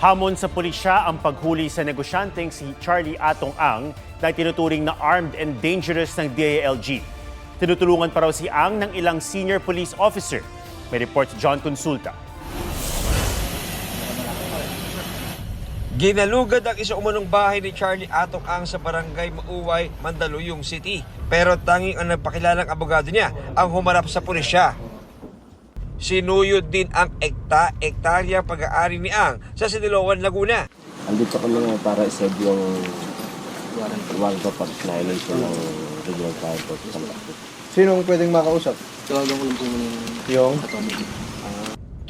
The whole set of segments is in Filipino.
Hamon sa pulisya ang paghuli sa negosyanteng si Charlie Atong Ang na tinuturing na armed and dangerous ng DILG. Tinutulungan pa raw si Ang ng ilang senior police officer. May report si John Consulta. Ginalugad ang isa umanong bahay ni Charlie Atong Ang sa barangay Mauway, Mandaluyong City. Pero tanging ang nagpakilalang abogado niya ang humarap sa pulisya. Sinuyod din ang ektarya pag-aari ni Ang sa Sidiloan, Laguna. Andito kami nga para i-serve yung warrant of violation ng Regional Fire Force. Sinong pwedeng makausap? Tawagan ko lang po Yung?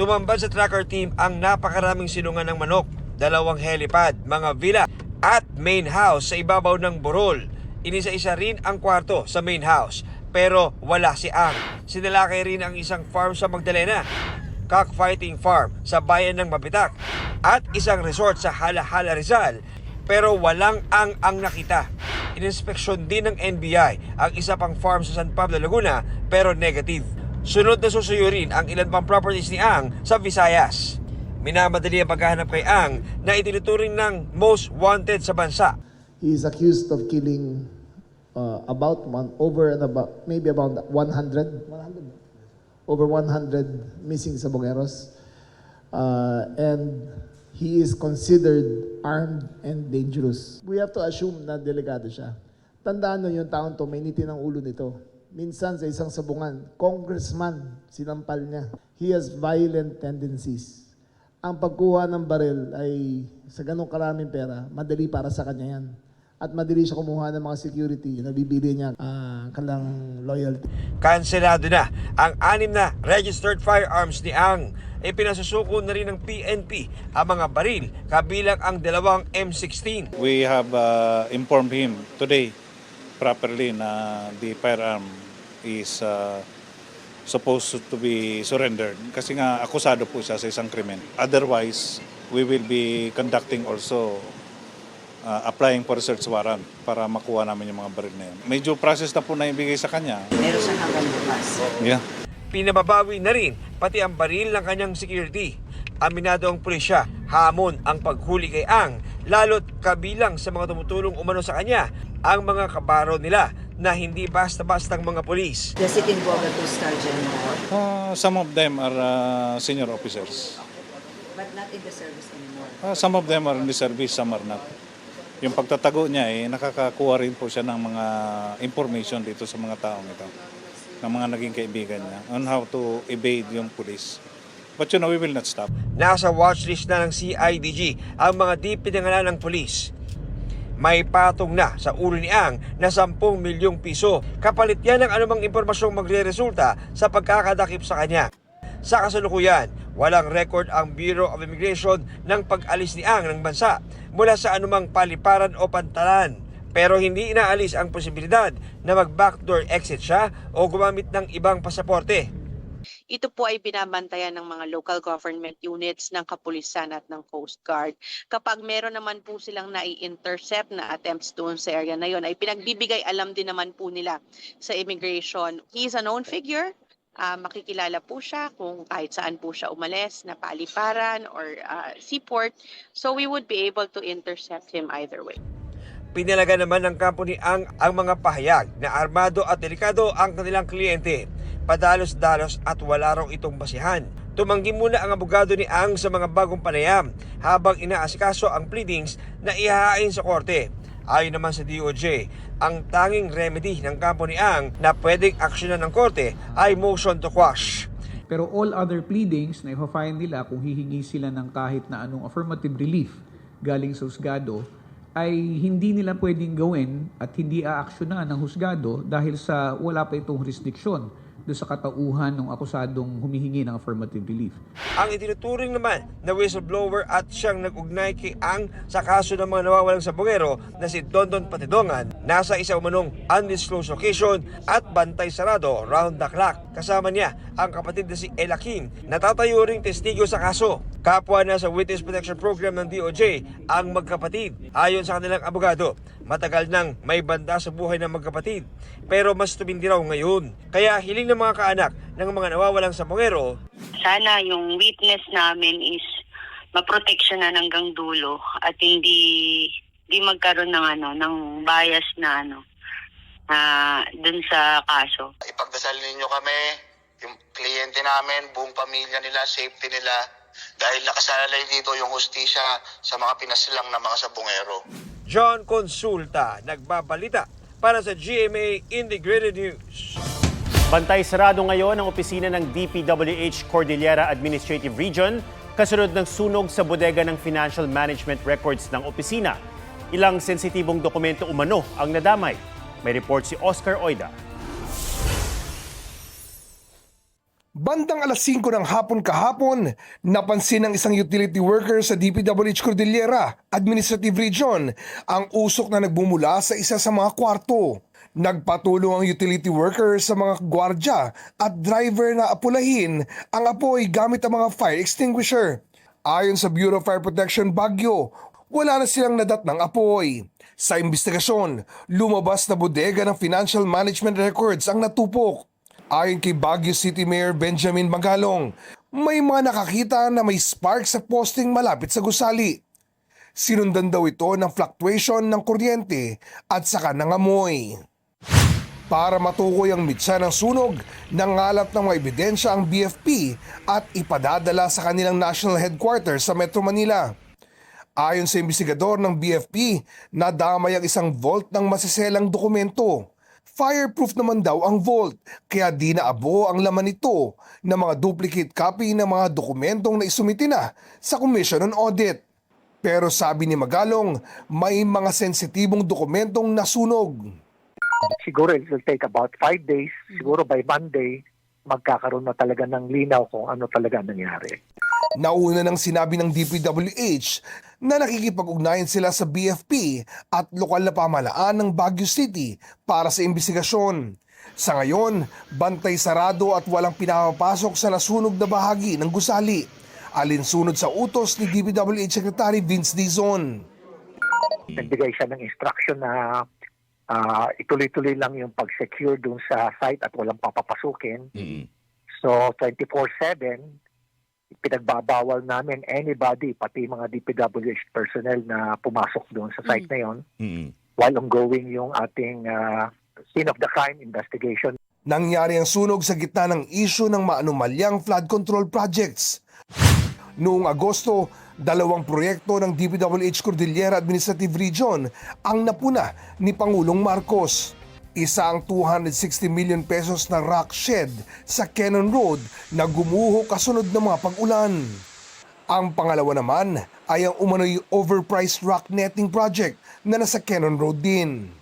Tumambad sa tracker team ang napakaraming silungan ng manok, 2 helipad, mga villa at main house sa ibabaw ng Borol. Inisa-isa rin ang kwarto sa main house. Pero wala si Ang. Sinalakay rin ang isang farm sa Magdalena, cockfighting farm sa bayan ng Mapitak, at isang resort sa Hala-Hala, Rizal. Pero walang ang nakita. Ininspeksyon din ng NBI ang isa pang farm sa San Pablo, Laguna, pero negative. Sunod na susuyo rin ang ilan pang properties ni Ang sa Visayas. Minamadali ang paghahanap kay Ang na itinuturing ng most wanted sa bansa. He is accused of killing maybe about 100 missing Sabongeros, and he is considered armed and dangerous. We have to assume na delikado siya. Tandaan nyo yung taon to, may nitin ang ulo nito. Minsan sa isang sabungan, congressman, sinampal niya. He has violent tendencies. Ang pagkuha ng baril ay sa ganong karaming pera, madali para sa kanya yan. At madali siya kumuha ng mga security na bibili niya kalang loyalty. Kanselado na ang 6 na registered firearms ni Ang. Pinasusuko na rin ng PNP ang mga baril kabilang ang 2 M16. We have informed him today properly na the firearm is supposed to be surrendered kasi nga akusado po siya sa isang krimen. Otherwise, we will be conducting also applying for search warrant para makuha namin yung mga baril na yun. Medyo process na po na ibigay sa kanya. Meron siya hanggang bukas. Yeah. Pinababawi na rin pati ang baril ng kanyang security. Aminado ang pulisya, hamon ang paghuli kay Ang, lalo't kabilang sa mga tumutulong umano sa kanya ang mga kabaro nila na hindi basta-bastang mga pulis. Does it involve a two-star general? Some of them are senior officers. But not in the service anymore? Some of them are in the service, some are not. Yung pagtatago niya nakakakuha rin po siya ng mga information dito sa mga taong ito, ng mga naging kaibigan niya, on how to evade yung police. But we will not stop. Nasa watchlist na ng CIDG ang mga di pinangalan ng pulis. May patong na sa ulo ni Ang na 10 milyong piso. Kapalit yan ng anumang impormasyong magre-resulta sa pagkakadakip sa kanya. Sa kasalukuyan, walang record ang Bureau of Immigration ng pag-alis ni Ang ng bansa mula sa anumang paliparan o pantalan. Pero hindi inaalis ang posibilidad na mag-backdoor exit siya o gumamit ng ibang pasaporte. Ito po ay binabantayan ng mga local government units ng Kapulisan at ng Coast Guard. Kapag meron naman po silang nai-intercept na attempts doon sa area na yon, ay pinagbibigay alam din naman po nila sa immigration. He is a known figure. Makikilala po siya kung kahit saan po siya umalis na paliparan or seaport. So we would be able to intercept him either way. Pinalaga naman ng kampo ni Ang mga pahayag na armado at delikado ang kanilang kliyente. Padalos-dalos at wala raw itong basihan. Tumanggi muna ang abogado ni Ang sa mga bagong panayam habang inaasikaso ang pleadings na ihahain sa korte. Ayon naman sa DOJ, ang tanging remedy ng kampo ni Ang na pwedeng aksyonan ng korte ay motion to quash. Pero all other pleadings na i-file nila kung hihingi sila ng kahit na anong affirmative relief galing sa husgado ay hindi nila pwedeng gawin at hindi aaksyonan ng husgado dahil sa wala pa itong restriksyon doon sa katauhan ng akusadong humihingi ng affirmative relief. Ang itinuturing naman na whistleblower at siyang nag-ugnay kay Ang sa kaso ng mga nawawalang sabongero na si Dondon Patidongan nasa isa umanong undisclosed location at bantay sarado round the clock. Kasama niya ang kapatid na si Elakin na tatayo ring testigo sa kaso. Kapwa na sa Witness Protection Program ng DOJ ang magkapatid. Ayon sa kanilang abogado, matagal nang may banda sa buhay ng magkapatid. Pero mas tumindi raw ngayon. Kaya hiling ng mga kaanak ng mga nawawalang sabongero, sana yung witness namin is maproteksyonan hanggang dulo at hindi magkaroon ng bias na dun sa kaso. Ipagdasal ninyo kami, yung kliyente namin, buong pamilya nila, safety nila, dahil nakasalalay dito yung hustisya sa mga pinasilang na mga sabungero. John Consulta, nagbabalita para sa GMA Integrated News. Bantay sarado ngayon ang opisina ng DPWH Cordillera Administrative Region kasunod ng sunog sa bodega ng Financial Management Records ng opisina. Ilang sensitibong dokumento umano ang nadamay. May report si Oscar Oida. Bandang alas 5 ng hapon kahapon, napansin ng isang utility worker sa DPWH Cordillera Administrative Region ang usok na nagbumula sa isa sa mga kwarto. Nagpatulong ang utility worker sa mga gwardya at driver na apulahin ang apoy gamit ang mga fire extinguisher. Ayon sa Bureau of Fire Protection Baguio, wala na silang nadat ng apoy. Sa investigasyon, lumabas na bodega ng Financial Management Records ang natupok. Ayon kay Baguio City Mayor Benjamin Magalong, may mga nakakita na may spark sa posting malapit sa gusali. Sinundan daw ito ng fluctuation ng kuryente at saka ng amoy. Para matukoy ang mitsa ng sunog, nangalap ng mga ebidensya ang BFP at ipadadala sa kanilang national headquarters sa Metro Manila. Ayon sa investigador ng BFP, nadamay ang isang vault ng masiselang dokumento. Fireproof naman daw ang vault, kaya di naabo ang laman nito ng mga duplicate copy ng mga dokumentong naisumiti na sa Commission on Audit. Pero sabi ni Magalong, may mga sensitibong dokumentong nasunog. Siguro it will take about 5 days. Siguro by Monday, magkakaroon na talaga ng linaw kung ano talaga nangyari. Nauna nang sinabi ng DPWH na nakikipag-ugnayan sila sa BFP at lokal na pamahalaan ng Baguio City para sa investigasyon. Sa ngayon, bantay sarado at walang pinapapasok sa nasunog na bahagi ng gusali. Alinsunod sa utos ni DPWH Secretary Vince Dizon. Nagbigay siya ng instruction na ituloy-tuloy lang yung pag-secure dun sa site at walang papapasukin. So 24/7, pinagbabawal namin anybody, pati mga DPWH personnel na pumasok doon sa site na yon while ongoing yung ating scene of the crime investigation. Nangyari ang sunog sa gitna ng issue ng maanumalyang flood control projects. Noong Agosto, 2 proyekto ng DPWH Cordillera Administrative Region ang napuna ni Pangulong Marcos. Isa ang 260 million pesos na rock shed sa Cannon Road na gumuho kasunod ng mga pag-ulan. Ang pangalawa naman ay ang umano'y overpriced rock netting project na nasa Cannon Road din.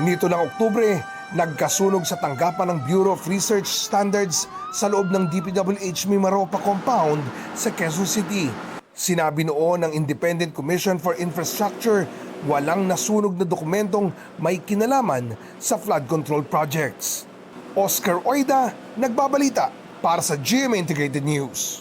Nito ng Oktubre, nagkasunog sa tanggapan ng Bureau of Research Standards sa loob ng DPWH Mimaropa Compound sa Quezon City. Sinabi noon ng Independent Commission for Infrastructure, walang nasunog na dokumentong may kinalaman sa flood control projects. Oscar Oida, nagbabalita para sa GMA Integrated News.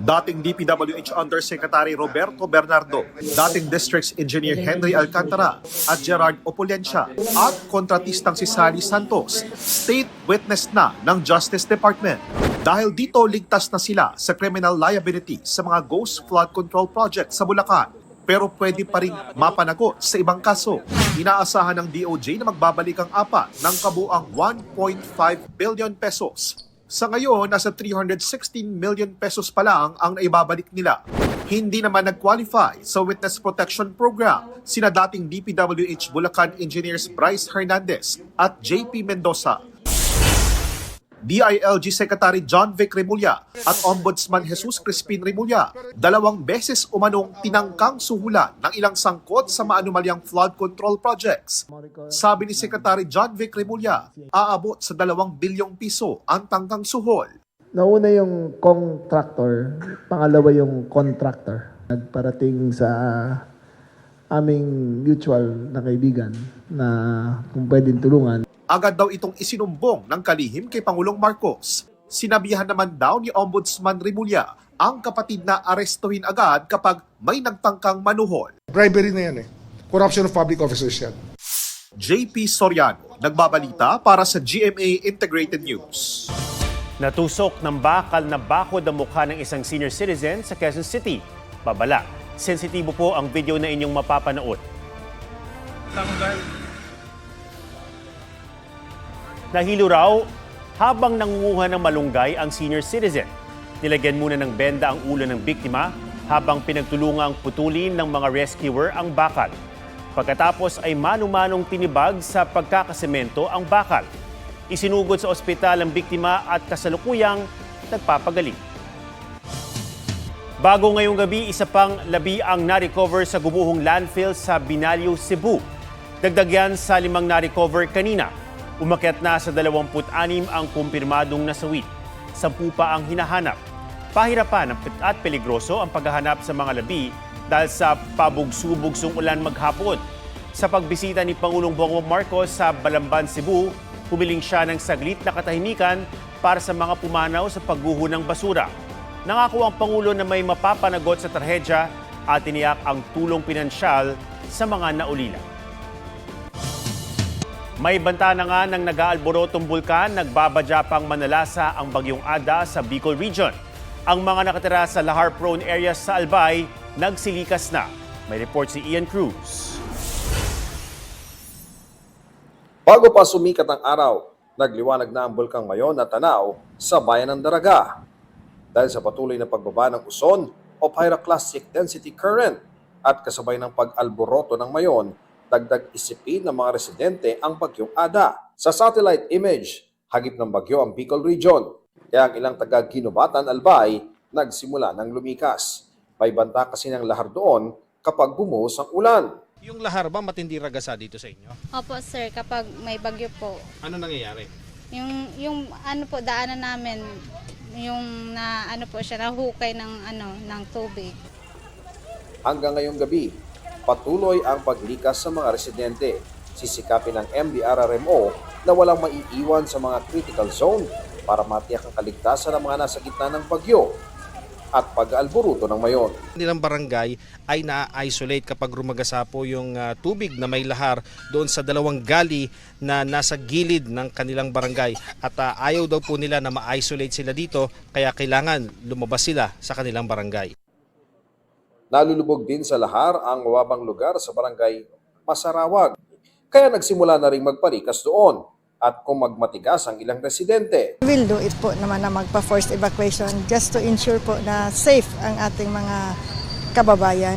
Dating DPWH Undersecretary Roberto Bernardo, dating District Engineer Henry Alcantara at Gerard Opulencia at kontratistang si Sally Santos, state witness na ng Justice Department. Dahil dito ligtas na sila sa criminal liability sa mga ghost flood control project sa Bulacan. Pero pwede pa rin mapanagot sa ibang kaso. Inaasahan ng DOJ na magbabalik ang apat ng kabuang 1.5 billion pesos. Sa ngayon, nasa 316 million pesos pa lang ang naibabalik nila. Hindi naman nag-qualify sa Witness Protection Program sina dating DPWH Bulacan Engineers Bryce Hernandez at JP Mendoza. DILG Secretary John Vic Remulla at Ombudsman Jesus Crispin Remulla 2 beses umanong tinangkang suhulan ng ilang sangkot sa maanumalyang flood control projects. Sabi ni Secretary John Vic Remulla, aabot sa 2 bilyong piso ang tangkang suhol. Nauna yung contractor, pangalawa yung contractor. Nagparating sa aming mutual na kaibigan na kung pwedeng tulungan. Agad daw itong isinumbong ng kalihim kay Pangulong Marcos. Sinabihan naman daw ni Ombudsman Remulla ang kapatid na arestuhin agad kapag may nagtangkang manuhol. Bribery na yan Corruption of public officers yan. JP Soriano, nagbabalita para sa GMA Integrated News. Natusok ng bakal na bakod ang mukha ng isang senior citizen sa Quezon City. Babala, sensitibo po ang video na inyong mapapanood. Nahilo raw habang nangunguha ng malunggay ang senior citizen. Nilagyan muna ng benda ang ulo ng biktima habang pinagtulungang putulin ng mga rescuer ang bakal. Pagkatapos ay manu-manong tinibag sa pagkakasemento ang bakal. Isinugod sa ospital ang biktima at kasalukuyang nagpapagaling. Bago ngayong gabi, isa pang labi ang na-recover sa gubuhong landfill sa Binalyo, Cebu. Dagdag yan sa 5 na-recover kanina. Umakyat na sa 26 ang kumpirmadong nasawi. 10 pa ang hinahanap. Pahirapan at peligroso ang paghahanap sa mga labi dahil sa pabugso-bugsong ulan maghapon. Sa pagbisita ni Pangulong Bongbong Marcos sa Balamban, Cebu, humiling siya ng saglit na katahimikan para sa mga pumanaw sa pagguho ng basura. Nangako ang Pangulo na may mapapanagot sa trahedya at tiniyak ang tulong pinansyal sa mga naulila. May banta na nga ng nag-aalborotong bulkan, nagbabadya pang manalasa ang Bagyong Ada sa Bicol Region. Ang mga nakatira sa lahar-prone areas sa Albay, nagsilikas na. May report si Ian Cruz. Bago pa sumikat ang araw, nagliwanag na ang bulkang Mayon na tanaw sa bayan ng Daraga. Dahil sa patuloy na pagbaba ng uson o pyroclastic density current at kasabay ng pag-alboroto ng Mayon, dagdag isipin ng mga residente ang Bagyong Ada. Sa satellite image, hagip ng bagyo ang Bicol Region. Kaya ang ilang taga-Ginubatan, Albay, nagsimula ng lumikas. May banta kasi ng lahar doon kapag bumuhos ang ulan. Yung lahar ba matindi ragasa dito sa inyo? Opo sir, kapag may bagyo po. Ano nangyayari? Yung ano po daanan namin, yung na ano po siya nahukay ng tubig. Hanggang ngayong gabi, patuloy ang paglikas sa mga residente. Sisikapin ng MDRRMO na walang maiiwan sa mga critical zone para matiyak ang kaligtasan ng mga nasa gitna ng bagyo at pag-alboruto ng Mayon. Nilang barangay ay na-isolate kapag rumagasa po yung tubig na may lahar doon sa 2 gali na nasa gilid ng kanilang barangay. At ayaw daw po nila na ma-isolate sila dito kaya kailangan lumabas sila sa kanilang barangay. Nalulubog din sa lahar ang mababang lugar sa barangay Masarawag. Kaya nagsimula na rin magparikas doon. At kung magmatigas ang ilang residente. We'll do it po naman na magpa-forced evacuation just to ensure po na safe ang ating mga kababayan.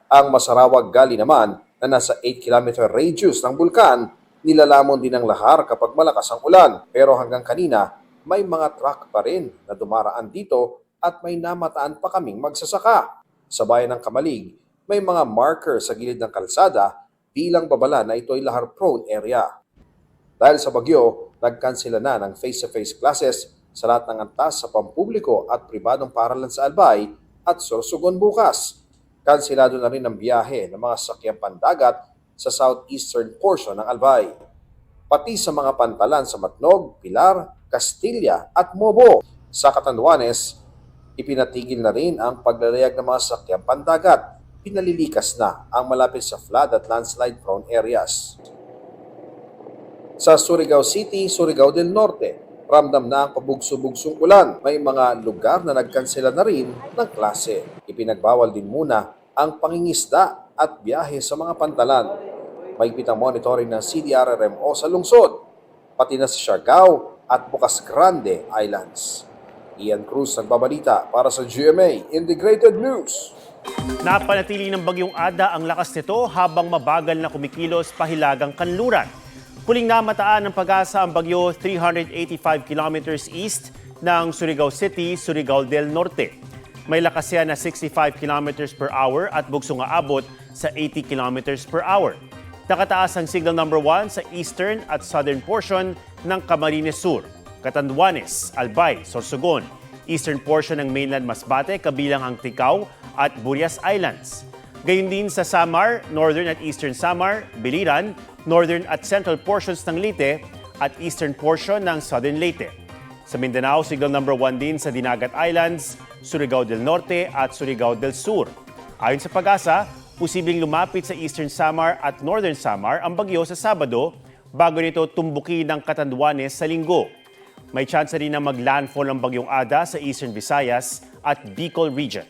Ang Masarawag Gali naman na nasa 8-kilometer radius ng bulkan, nilalamon din ng lahar kapag malakas ang ulan. Pero hanggang kanina, may mga truck pa rin na dumaraan dito at may namataan pa kaming magsasaka. Sa bayan ng Kamalig, may mga marker sa gilid ng kalsada bilang babala na ito ay lahar-prone area. Dahil sa bagyo, nagkansela na ng face-to-face classes sa lahat ng antas sa pampubliko at pribadong paaralan sa Albay at Sorsogon bukas. Kanselado na rin ang biyahe ng mga sakyang pandagat sa southeastern portion ng Albay. Pati sa mga pantalan sa Matnog, Pilar, Castilla at Mobo. Sa Catanduanes, ipinatigil na rin ang paglalayag ng mga sakyang pandagat. Pinalilikas na ang malapit sa flood at landslide-prone areas. Sa Surigao City, Surigao del Norte, ramdam na ang pabugso-bugsong ulan. May mga lugar na nagkansela na rin ng klase. Ipinagbawal din muna ang pangingisda at biyahe sa mga pantalan. Mahigpit ang monitoring ng CDRRMO sa lungsod, pati na sa Siargao at Bocas Grande Islands. Ian Cruz nagbabalita para sa GMA Integrated News. Napanatili ng Bagyong Ada ang lakas nito habang mabagal na kumikilos pahilagang kanluran. Huling namataan ng pag-asa ang bagyo 385 kilometers east ng Surigao City, Surigao del Norte. May lakas yan na 65 kilometers per hour at bugsong aabot sa 80 kilometers per hour. Nakataas ang signal number 1 sa eastern at southern portion ng Camarines Sur, Catanduanes, Albay, Sorsogon, eastern portion ng mainland Masbate kabilang ang Ticao at Burias Islands. Gayun din sa Samar, northern at eastern Samar, Biliran, northern at central portions ng Leyte at eastern portion ng southern Leyte. Sa Mindanao, signal number 1 din sa Dinagat Islands, Surigao del Norte at Surigao del Sur. Ayon sa pag-asa, posibleng lumapit sa eastern Samar at northern Samar ang bagyo sa Sabado bago nito tumbuki ng Catanduanes sa Linggo. May chance rin na mag-landfall ang bagyong Ada sa Eastern Visayas at Bicol region.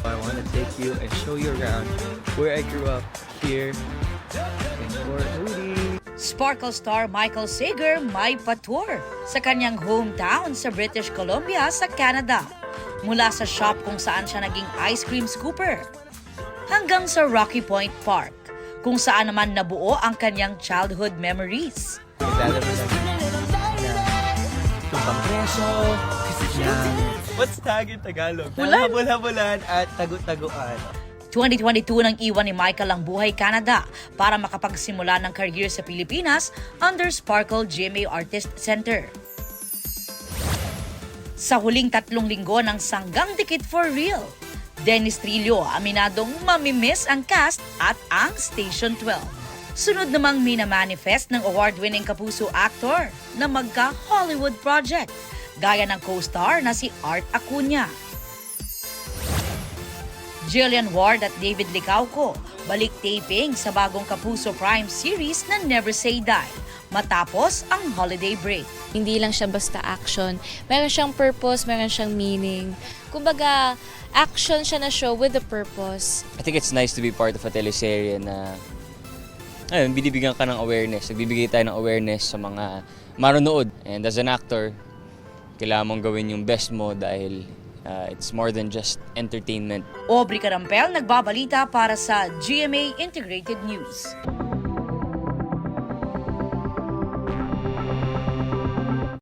I want to take you and show you around where I grew up here in Port Moody. Sparkle star Michael Sager may pa-tour sa kanyang hometown sa British Columbia sa Canada. Mula sa shop kung saan siya naging ice cream scooper hanggang sa Rocky Point Park kung saan naman nabuo ang kanyang childhood memories. What's tag in Tagalog? Bulan. Habol-habulan at tagu-taguan. 2022 nang iwan ni Michael ang buhay Canada para makapagsimula ng career sa Pilipinas under Sparkle GMA Artist Center. Sa huling 3 linggo ng Sanggang Dikit for Real, Dennis Trillo aminadong mamimiss ang cast at ang Station 12. Sunod namang minamanifest ng award-winning kapuso actor na magka-Hollywood project, gaya ng co-star na si Art Acuña. Jillian Ward at David Licauco balik taping sa bagong Kapuso Prime series na Never Say Die matapos ang holiday break. Hindi lang siya basta action. Meron siyang purpose, meron siyang meaning. Kumbaga, action siya na show with a purpose. I think it's nice to be part of a teleserye na binibigyan ka ng awareness. Nagbibigay tayo ng awareness sa mga manonood. And as an actor, kailangan mong gawin yung best mo dahil it's more than just entertainment. Aubrey Carampel nagbabalita para sa GMA Integrated News.